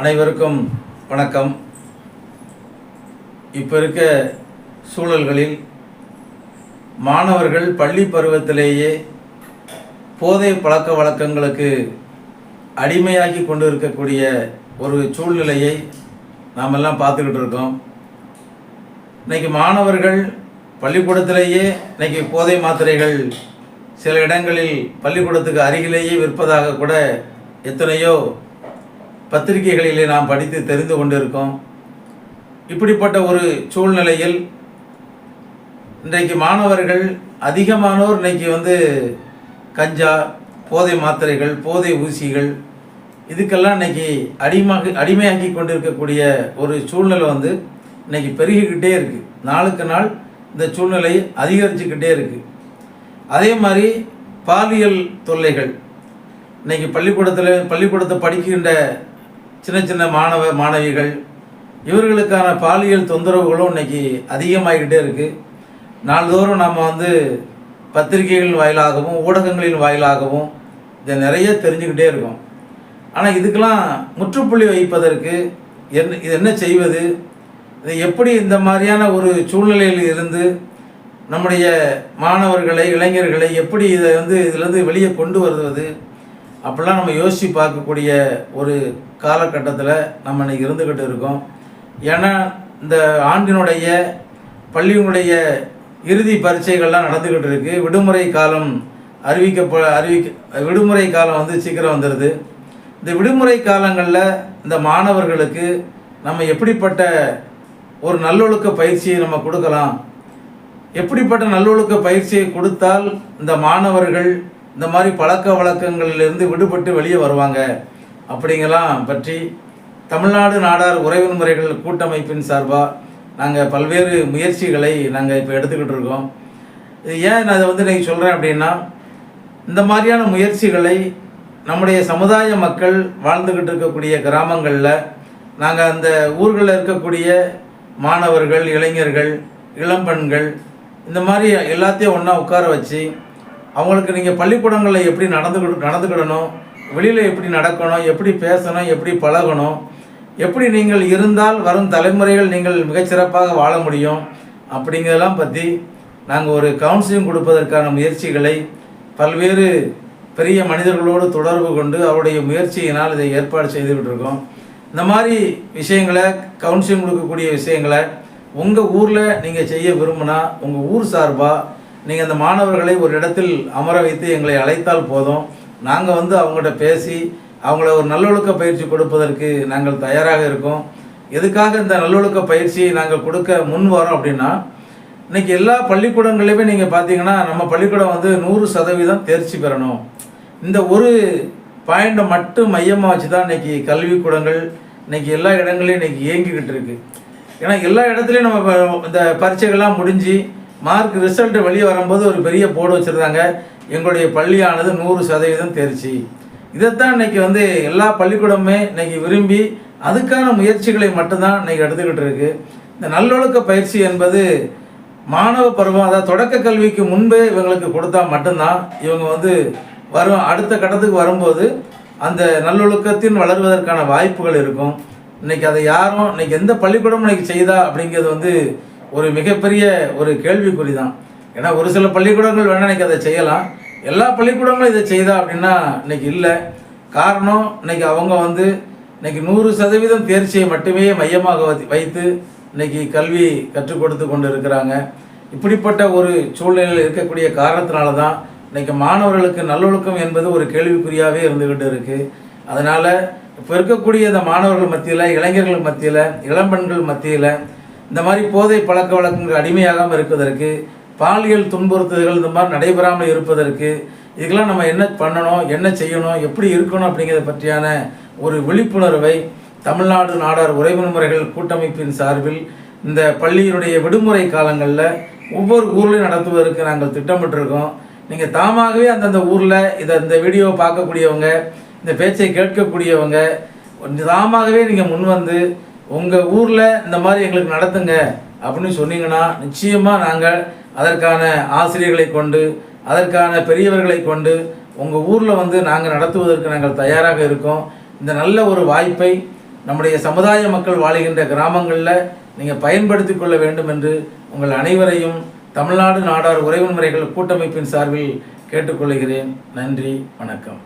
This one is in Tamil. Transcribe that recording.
அனைவருக்கும் வணக்கம். இப்போ இருக்க சூழல்களில் மாணவர்கள் பள்ளி பருவத்திலேயே போதை பழக்க வழக்கங்களுக்கு அடிமையாகி கொண்டு இருக்கக்கூடிய ஒரு சூழ்நிலையை நாம் எல்லாம் பார்த்துக்கிட்டு இருக்கோம். இன்றைக்கி மாணவர்கள் பள்ளிக்கூடத்திலேயே இன்றைக்கி போதை மாத்திரைகள் சில இடங்களில் பள்ளிக்கூடத்துக்கு அருகிலேயே விற்பதாக கூட எத்தனையோ பத்திரிகைகளிலே நாம் படித்து தெரிந்து கொண்டிருக்கோம். இப்படிப்பட்ட ஒரு சூழ்நிலையில் இன்றைக்கு மாணவர்கள் அதிகமானோர் இன்றைக்கி கஞ்சா, போதை மாத்திரைகள், போதை ஊசிகள் இதுக்கெல்லாம் இன்றைக்கி அடிமையாக்கி கொண்டிருக்கக்கூடிய ஒரு சூழ்நிலை இன்றைக்கி பெருகிக்கிட்டே இருக்குது. நாளுக்கு நாள் இந்த சூழ்நிலை அதிகரிச்சுக்கிட்டே இருக்குது. அதே மாதிரி பாலியல் தொல்லைகள் இன்றைக்கி பள்ளிக்கூடத்தை படிக்கின்ற சின்ன சின்ன மாணவிகள் இவர்களுக்கான பாலியல் தொந்தரவுகளும் இன்றைக்கி அதிகமாகிக்கிட்டே இருக்குது. நாள்தோறும் நாம் பத்திரிகைகளின் வாயிலாகவும் ஊடகங்களின் வாயிலாகவும் இதை நிறைய தெரிஞ்சுக்கிட்டே இருக்கோம். ஆனால் இதுக்கெல்லாம் முற்றுப்புள்ளி வைப்பதற்கு இது என்ன செய்வது, இதை எப்படி இந்த மாதிரியான ஒரு சூழ்நிலையில் இருந்து நம்முடைய மாணவர்களை, இளைஞர்களை எப்படி இதிலேருந்து வெளியே கொண்டு வருவது அப்படிலாம் நம்ம யோசித்து பார்க்கக்கூடிய ஒரு காலகட்டத்தில் நம்ம இன்றைக்கி இருந்துக்கிட்டு இருக்கோம். ஏன்னா இந்த ஆண்டினுடைய பள்ளியினுடைய இறுதி பரீட்சைகள்லாம் நடந்துக்கிட்டு இருக்குது. விடுமுறை காலம் விடுமுறை காலம் சீக்கிரம் வந்துடுது. இந்த விடுமுறை காலங்களில் இந்த மாணவர்களுக்கு நம்ம எப்படிப்பட்ட ஒரு நல்லொழுக்க பயிற்சியை நம்ம கொடுக்கலாம், எப்படிப்பட்ட நல்லொழுக்க பயிற்சியை கொடுத்தால் இந்த மாணவர்கள் இந்த மாதிரி பழக்க வழக்கங்களிலிருந்து விடுபட்டு வெளியே வருவாங்க அப்படிங்கலாம் பற்றி தமிழ்நாடு நாடார் உறவின் முறைகள் கூட்டமைப்பின் சார்பாக நாங்கள் பல்வேறு முயற்சிகளை நாங்கள் இப்போ எடுத்துக்கிட்டு இருக்கோம். இது ஏன் நான் அதை இன்றைக்கி சொல்கிறேன் அப்படின்னா, இந்த மாதிரியான முயற்சிகளை நம்முடைய சமுதாய மக்கள் வாழ்ந்துக்கிட்டு இருக்கக்கூடிய கிராமங்களில் நாங்கள் அந்த ஊர்களில் இருக்கக்கூடிய மாணவர்கள், இளைஞர்கள், இளம்பெண்கள் இந்த மாதிரி எல்லாத்தையும் ஒன்றா உட்கார வச்சு அவங்களுக்கு நீங்கள் பள்ளிக்கூடங்களில் எப்படி நடந்துக்கிடணும், வெளியில் எப்படி நடக்கணும், எப்படி பேசணும், எப்படி பழகணும், எப்படி நீங்கள் இருந்தால் வரும் தலைமுறைகள் நீங்கள் மிகச்சிறப்பாக வாழ முடியும் அப்படிங்கிறதெல்லாம் பற்றி நாங்கள் ஒரு கவுன்சிலிங் கொடுப்பதற்கான முயற்சிகளை பல்வேறு பெரிய மனிதர்களோடு தொடர்பு கொண்டு அவருடைய முயற்சியினால் இதை ஏற்பாடு செய்துக்கிட்டு இருக்கோம். இந்த மாதிரி விஷயங்களை, கவுன்சிலிங் கொடுக்கக்கூடிய விஷயங்களை உங்கள் ஊரில் நீங்கள் செய்ய விரும்பினா உங்கள் ஊர் சார்பாக நீங்கள் அந்த மாணவர்களை ஒரு இடத்தில் அமர வைத்து எங்களை அழைத்தால் போதும். நாங்கள் அவங்கள்ட்ட பேசி அவங்கள ஒரு நல்லொழுக்க பயிற்சி கொடுப்பதற்கு நாங்கள் தயாராக இருக்கோம். எதுக்காக இந்த நல்லொழுக்க பயிற்சியை நாங்கள் கொடுக்க முன் வரோம் அப்படின்னா, இன்றைக்கி எல்லா பள்ளிக்கூடங்களையுமே நீங்கள் பார்த்தீங்கன்னா நம்ம பள்ளிக்கூடம் 100% தேர்ச்சி பெறணும். இந்த ஒரு பாயிண்டை மட்டும் மையமாக வச்சு தான் இன்றைக்கி கல்விக்கூடங்கள் இன்றைக்கி எல்லா இடங்களையும் இன்றைக்கி இயங்கிக்கிட்டு இருக்குது. ஏன்னா எல்லா இடத்துலையும் நம்ம இந்த பரீட்சைகள்லாம் முடிஞ்சு மார்க் ரிசல்ட்டு வெளியே வரும்போது ஒரு பெரிய போர்டு வச்சுருந்தாங்க, எங்களுடைய பள்ளியானது 100% தேர்ச்சி. இதைத்தான் இன்றைக்கி எல்லா பள்ளிக்கூடமுமே இன்றைக்கி விரும்பி அதுக்கான முயற்சிகளை மட்டும்தான் இன்றைக்கி எடுத்துக்கிட்டு இருக்குது. இந்த நல்லொழுக்க பயிற்சி என்பது மாணவ பருவம், அதாவது தொடக்க கல்விக்கு முன்பே இவங்களுக்கு கொடுத்தா மட்டும்தான் இவங்க வரும் அடுத்த கட்டத்துக்கு வரும்போது அந்த நல்லொழுக்கத்தின் வளர்வதற்கான வாய்ப்புகள் இருக்கும். இன்றைக்கி அதை யாரும் இன்றைக்கி எந்த பள்ளிக்கூடமும் இன்றைக்கி செய்தா அப்படிங்கிறது ஒரு மிகப்பெரிய ஒரு கேள்விக்குறி தான். ஏன்னா ஒரு சில பள்ளிக்கூடங்கள் வேணால் இன்றைக்கி அதை செய்யலாம், எல்லா பள்ளிக்கூடங்களும் இதை செய்தா அப்படின்னா இன்றைக்கி இல்லை. காரணம் இன்றைக்கி அவங்க இன்றைக்கி 100% தேர்ச்சியை மட்டுமே மையமாக வைத்து இன்றைக்கி கல்வி கற்றுக் கொடுத்து கொண்டு இருக்கிறாங்க. இப்படிப்பட்ட ஒரு சூழ்நிலையில் இருக்கக்கூடிய காரணத்தினால தான் இன்றைக்கி மாணவர்களுக்கு நல்லொழுக்கம் என்பது ஒரு கேள்விக்குறியாகவே இருந்துக்கிட்டு இருக்குது. அதனால் இப்போ இருக்கக்கூடிய இந்த மாணவர்கள் மத்தியில், இளைஞர்கள் மத்தியில், இளம்பெண்கள் மத்தியில் இந்த மாதிரி போதை பழக்க வழக்கங்கள் அடிமையாகாமல் இருப்பதற்கு, பாலியல் துன்புறுத்துதல்கள் இந்த மாதிரி நடைபெறாமல் இருப்பதற்கு இதுக்கெல்லாம் நம்ம என்ன பண்ணணும், என்ன செய்யணும், எப்படி இருக்கணும் அப்படிங்கிறத பற்றியான ஒரு விழிப்புணர்வை தமிழ்நாடு நாடார் உறவின் முறைகள் கூட்டமைப்பின் சார்பில் இந்த பள்ளியினுடைய விடுமுறை காலங்களில் ஒவ்வொரு ஊர்லையும் நடத்துவதற்கு நாங்கள் திட்டமிட்டிருக்கோம். நீங்கள் தாமாகவே அந்தந்த ஊரில் இந்த வீடியோவை பார்க்கக்கூடியவங்க, இந்த பேச்சை கேட்கக்கூடியவங்க தாமாகவே நீங்கள் முன்வந்து உங்கள் ஊரில் இந்த மாதிரி எங்களுக்கு நடத்துங்க அப்படின்னு சொன்னீங்கன்னா நிச்சயமாக நாங்கள் அதற்கான ஆசிரியர்களை கொண்டு, அதற்கான பெரியவர்களை கொண்டு உங்கள் ஊரில் நாங்கள் நடத்துவதற்கு நாங்கள் தயாராக இருக்கோம். இந்த நல்ல ஒரு வாய்ப்பை நம்முடைய சமுதாய மக்கள் வாழுகின்ற கிராமங்களில் நீங்கள் பயன்படுத்தி கொள்ள வேண்டும் என்று உங்கள் அனைவரையும் தமிழ்நாடு நாடார் உறவு முறைகள் கூட்டமைப்பின் சார்பில் கேட்டுக்கொள்கிறேன். நன்றி, வணக்கம்.